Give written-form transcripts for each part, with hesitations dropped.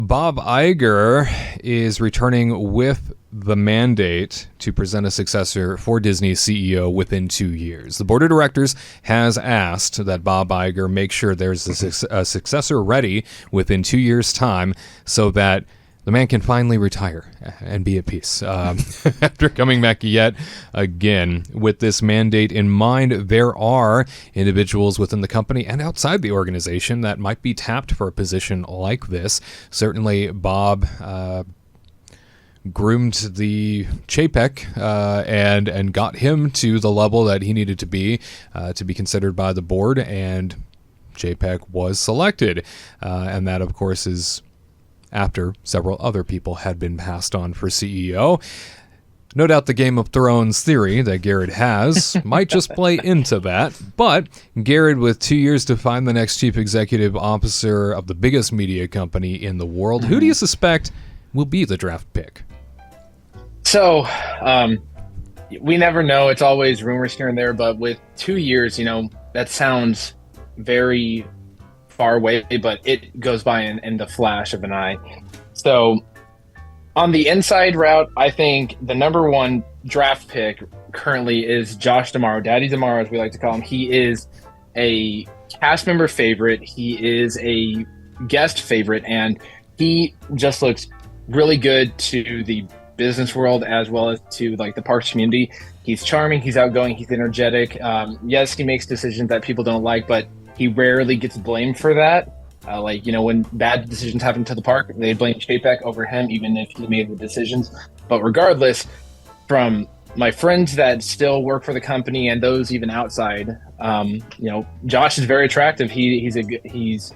Bob Iger is returning with the mandate to present a successor for Disney's CEO within 2 years. The board of directors has asked that Bob Iger make sure there's a successor ready within 2 years' time so that the man can finally retire and be at peace. After coming back yet again with this mandate in mind, there are individuals within the company and outside the organization that might be tapped for a position like this. Certainly, Bob groomed the Chapek and got him to the level that he needed to be considered by the board, and Chapek was selected. And that, of course, is after several other people had been passed on for CEO. No doubt the Game of Thrones theory that Garrett has might just play into that, but Garrett, with 2 years to find the next chief executive officer of the biggest media company in the world, who do you suspect will be the draft pick? So, we never know. It's always rumors here and there, but with 2 years, that sounds very far away, but it goes by in the flash of an eye. So on the inside route, I think the number one draft pick currently is Josh D'Amaro, Daddy D'Amaro, as we like to call him. He is a cast member favorite. He is a guest favorite, and he just looks really good to the business world as well as to like the parks community. He's charming, he's outgoing, he's energetic. Yes, he makes decisions that people don't like, but he rarely gets blamed for that. When bad decisions happen to the park, they blame Chapek over him, even if he made the decisions. But regardless, from my friends that still work for the company and those even outside, Josh is very attractive. He's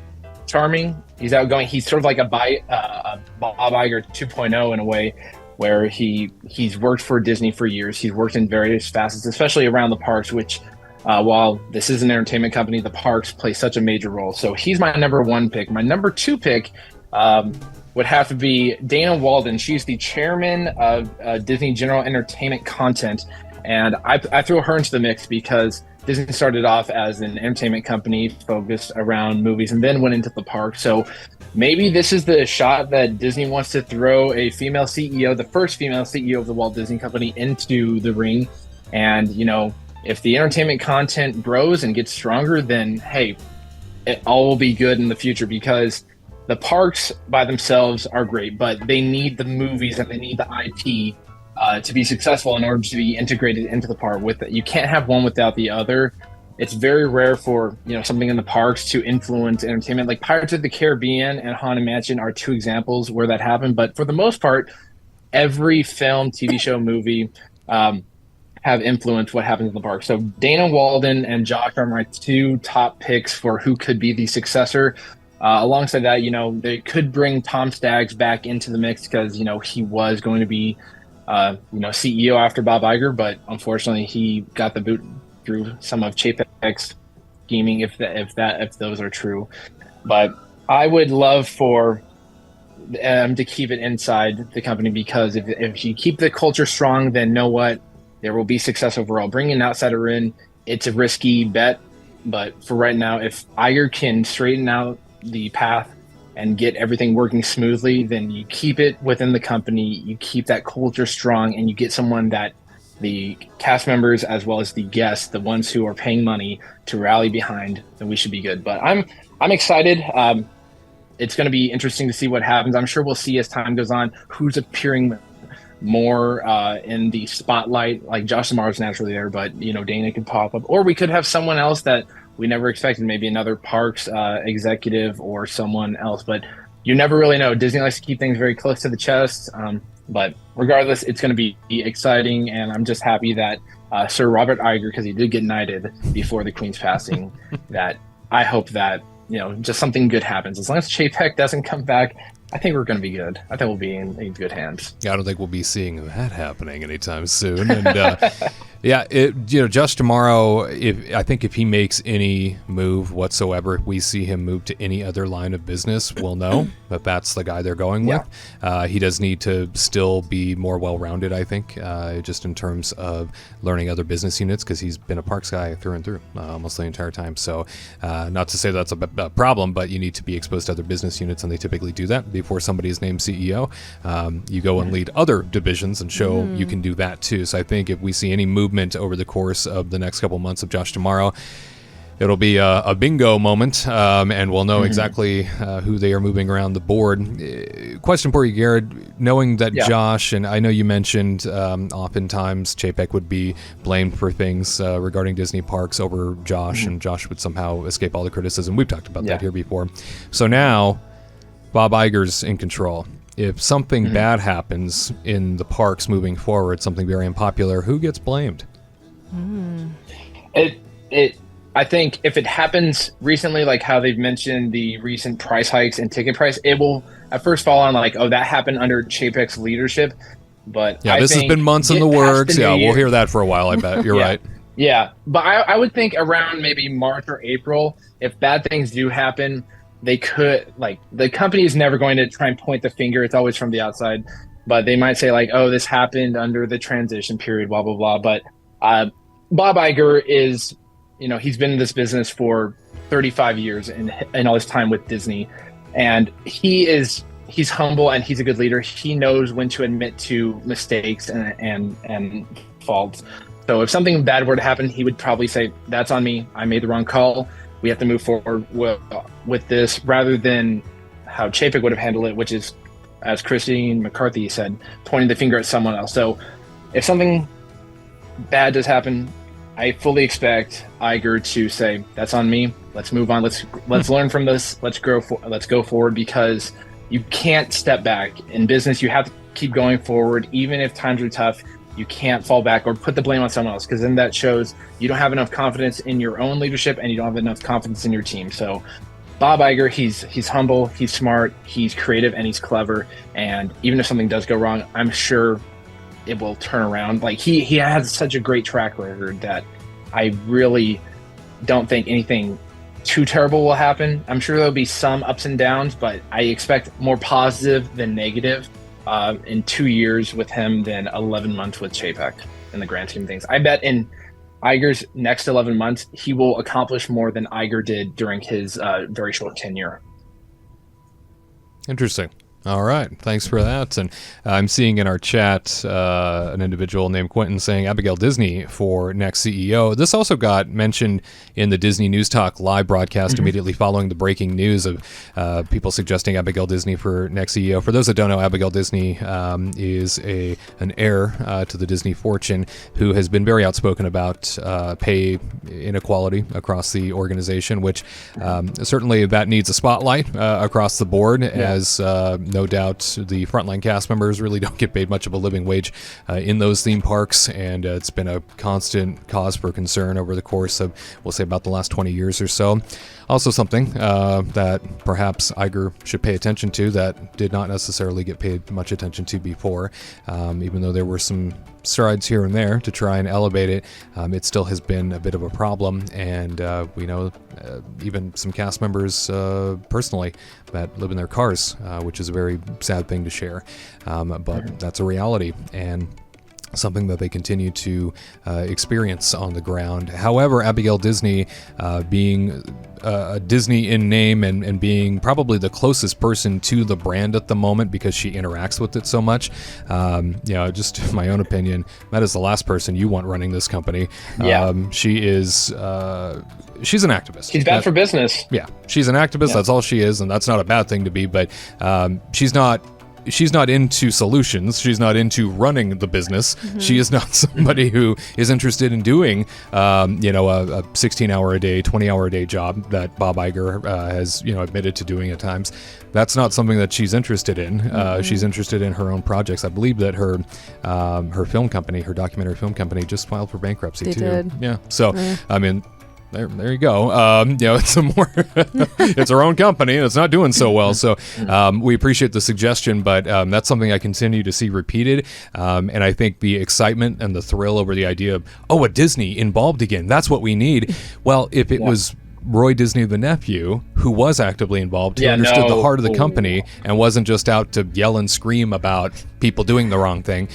charming. He's outgoing. He's sort of like a Bob Iger 2.0 in a way, where he's worked for Disney for years. He's worked in various facets, especially around the parks, which while this is an entertainment company, the parks play such a major role. So he's my number one pick. My number two pick would have to be Dana Walden. She's the chairman of Disney General Entertainment Content. And I threw her into the mix because Disney started off as an entertainment company focused around movies and then went into the park. So maybe this is the shot that Disney wants to throw a female CEO, the first female CEO of the Walt Disney Company, into the ring. And, if the entertainment content grows and gets stronger, then hey, it all will be good in the future, because the parks by themselves are great, but they need the movies and they need the IP to be successful in order to be integrated into the park. You can't have one without the other. It's very rare for something in the parks to influence entertainment. Like Pirates of the Caribbean and Haunted Mansion are two examples where that happened, but for the most part, every film, TV show, movie have influenced what happens in the park. So Dana Walden and Josh are my two top picks for who could be the successor. Alongside that, they could bring Tom Staggs back into the mix because, he was going to be, CEO after Bob Iger, but unfortunately he got the boot through some of Chapek's scheming, if those are true. But I would love for to keep it inside the company, because if you keep the culture strong, then know what? There will be success overall. Bringing an outsider in, it's a risky bet, but for right now, if Iger can straighten out the path and get everything working smoothly, then you keep it within the company, you keep that culture strong, and you get someone that the cast members as well as the guests, the ones who are paying money, to rally behind, then we should be good. But I'm excited. It's going to be interesting to see what happens. I'm sure we'll see as time goes on who's appearing more in the spotlight. Like Josh D'Amaro's naturally there, but Dana could pop up, or we could have someone else that we never expected, maybe another parks executive or someone else. But you never really know. Disney likes to keep things very close to the chest. But regardless, it's going to be exciting, and I'm just happy that Sir Robert Iger, because he did get knighted before the Queen's passing, that I hope that just something good happens. As long as Chapek doesn't come back, I think we're going to be good. I think we'll be in good hands. I don't think we'll be seeing that happening anytime soon. And Yeah, Josh tomorrow. I think if he makes any move whatsoever, if we see him move to any other line of business, we'll know that that's the guy they're going with. He does need to still be more well-rounded, I think, just in terms of learning other business units, because he's been a parks guy through and through almost the entire time. So, not to say that's a problem, but you need to be exposed to other business units, and they typically do that before somebody is named CEO. You go and lead other divisions and show you can do that too. So I think if we see any movement over the course of the next couple months of Josh tomorrow, it'll be a bingo moment, and we'll know exactly who they are moving around the board. Question for you, Garrett. Knowing that Josh, and I know you mentioned oftentimes Chapek would be blamed for things regarding Disney parks over Josh, and Josh would somehow escape all the criticism. We've talked about that here before. So now Bob Iger's in control. If something bad happens in the parks moving forward, something very unpopular, who gets blamed? I think if it happens recently, like how they've mentioned the recent price hikes and ticket price, it will at first fall on like, oh, that happened under Chapek's leadership. But this has been months in the works. We'll hear that for a while, I bet. You're right. Yeah, but I would think around maybe March or April, if bad things do happen, they could, like, the company is never going to try and point the finger. It's always from the outside. But they might say, like, oh, this happened under the transition period, blah, blah, blah. But Bob Iger is, he's been in this business for 35 years and all his time with Disney. And he's humble and he's a good leader. He knows when to admit to mistakes and faults. So if something bad were to happen, he would probably say, that's on me. I made the wrong call. We have to move forward with this, rather than how Chapek would have handled it, which is, as Christine McCarthy said, pointing the finger at someone else. So if something bad does happen, I fully expect Iger to say, that's on me. Let's move on. Let's learn from this. Let's go forward, because you can't step back. In business, you have to keep going forward. Even if times are tough, you can't fall back or put the blame on someone else, because then that shows you don't have enough confidence in your own leadership and you don't have enough confidence in your team. So Bob Iger, he's humble, he's smart, he's creative, and he's clever. And even if something does go wrong, I'm sure it will turn around. Like he has such a great track record that I really don't think anything too terrible will happen. I'm sure there'll be some ups and downs, but I expect more positive than negative in 2 years with him than 11 months with Chapek in the grand scheme of things. I bet in Iger's next 11 months, he will accomplish more than Iger did during his very short tenure. Interesting. All right. Thanks for that. And I'm seeing in our chat an individual named Quentin saying Abigail Disney for next CEO. This also got mentioned in the Disney News Talk live broadcast immediately following the breaking news of people suggesting Abigail Disney for next CEO. For those that don't know, Abigail Disney is an heir to the Disney fortune who has been very outspoken about pay inequality across the organization, which certainly that needs a spotlight across the board, as no doubt the frontline cast members really don't get paid much of a living wage in those theme parks, and it's been a constant cause for concern over the course of, we'll say, about the last 20 years or so. Also something that perhaps Iger should pay attention to that did not necessarily get paid much attention to before, even though there were some strides here and there to try and elevate it. It still has been a bit of a problem, and we know even some cast members personally that live in their cars, which is a very sad thing to share, but that's a reality and something that they continue to experience on the ground. However, Abigail Disney, being a Disney in name and being probably the closest person to the brand at the moment because she interacts with it so much, just my own opinion, that is the last person you want running this company. She is she's an activist. She's bad for business. Yeah, she's an activist. That's all she is, and that's not a bad thing to be, but she's not into solutions. She's not into running the business. She is not somebody who is interested in doing, a 16-hour a day, 20-hour a day job that Bob Iger has, admitted to doing at times. That's not something that she's interested in. She's interested in her own projects. I believe that her film company, her documentary film company, just filed for bankruptcy too. Did. Yeah. So, I mean, there you go. It's a more it's our own company and it's not doing so well. So we appreciate the suggestion, but that's something I continue to see repeated. And I think the excitement and the thrill over the idea of, a Disney involved again, that's what we need. Well, if it was Roy Disney, the nephew, who was actively involved, who understood the heart of the company and wasn't just out to yell and scream about people doing the wrong thing,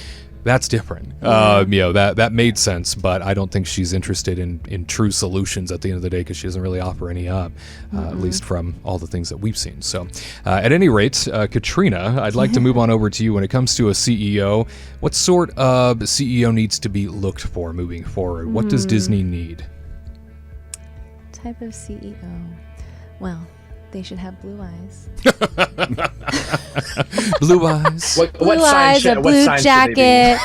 that's different. That made sense, but I don't think she's interested in true solutions at the end of the day because she doesn't really offer any up, at least from all the things that we've seen. So at any rate, Katrina, I'd like to move on over to you. When it comes to a CEO, what sort of CEO needs to be looked for moving forward? What does Disney need? Type of CEO. Well, they should have blue eyes. Blue eyes. Blue eyes, a blue jacket.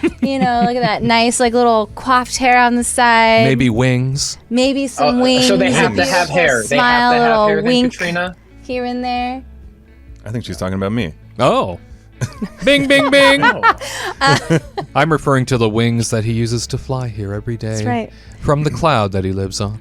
Look at that nice, little coiffed hair on the side. Maybe wings. Maybe some wings. So they have to have hair. They have to have hair, then, Katrina? Here and there. I think she's talking about me. Oh. Bing, bing, bing. I'm referring to the wings that he uses to fly here every day. That's right. From the cloud that he lives on.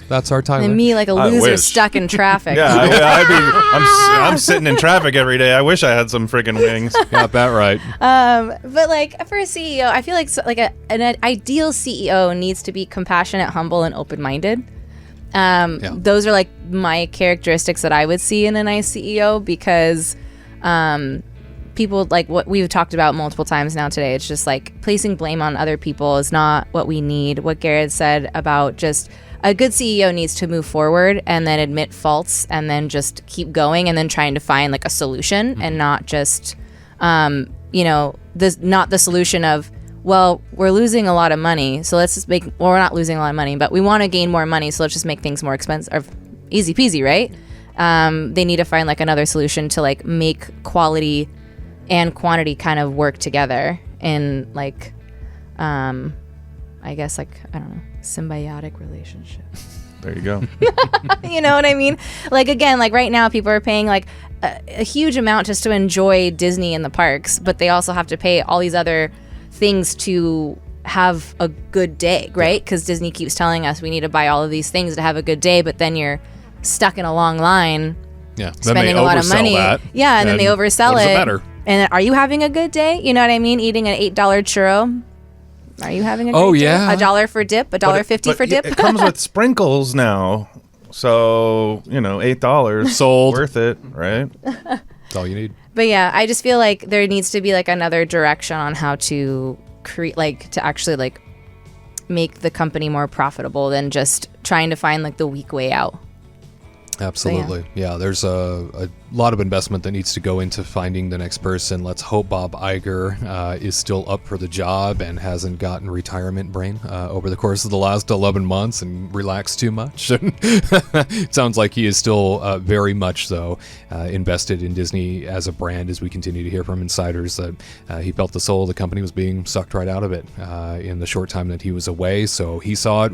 That's our Tyler. And me, like a loser stuck in traffic. I'm sitting in traffic every day. I wish I had some freaking wings. Got that right. But for a CEO, I feel like an ideal CEO needs to be compassionate, humble, and open-minded. Those are my characteristics that I would see in a nice CEO because people, like what we've talked about multiple times now today, it's just placing blame on other people is not what we need. What Garrett said about just a good CEO needs to move forward and then admit faults and then just keep going and then trying to find a solution and not just, not the solution of, well, we're losing a lot of money, so let's just we're not losing a lot of money, but we want to gain more money, so let's just make things more expensive, or easy peasy, right? They need to find another solution to make quality and quantity kind of work together in I guess I don't know, symbiotic relationship. There you go. You know what I mean? Again, right now people are paying a huge amount just to enjoy Disney in the parks, but they also have to pay all these other things to have a good day, right? Because Disney keeps telling us we need to buy all of these things to have a good day, but then you're stuck in a long line spending a lot of money. And then they oversell it. Matter? And are you having a good day? You know what I mean? Eating an $8 churro. Are you having a great day? $1 for dip, $1.50 for dip. It comes with sprinkles now, so $8 sold, worth it, right? That's all you need. But yeah, I just feel like there needs to be another direction on how to create, to actually make the company more profitable than just trying to find the weak way out. Absolutely. Yeah, there's a lot of investment that needs to go into finding the next person. Let's hope Bob Iger is still up for the job and hasn't gotten retirement brain over the course of the last 11 months and relaxed too much. It sounds like he is still very much so invested in Disney as a brand, as we continue to hear from insiders that he felt the soul of the company was being sucked right out of it in the short time that he was away. So he saw it,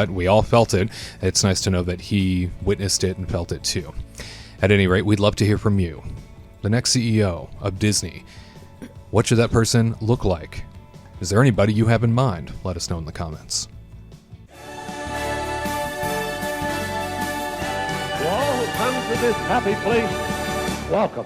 we all felt it. It's nice to know that he witnessed it and felt it too. At any rate, we'd love to hear from you. The next CEO of Disney. What should that person look like? Is there anybody you have in mind? Let us know in the comments. To all who come to this happy place, welcome.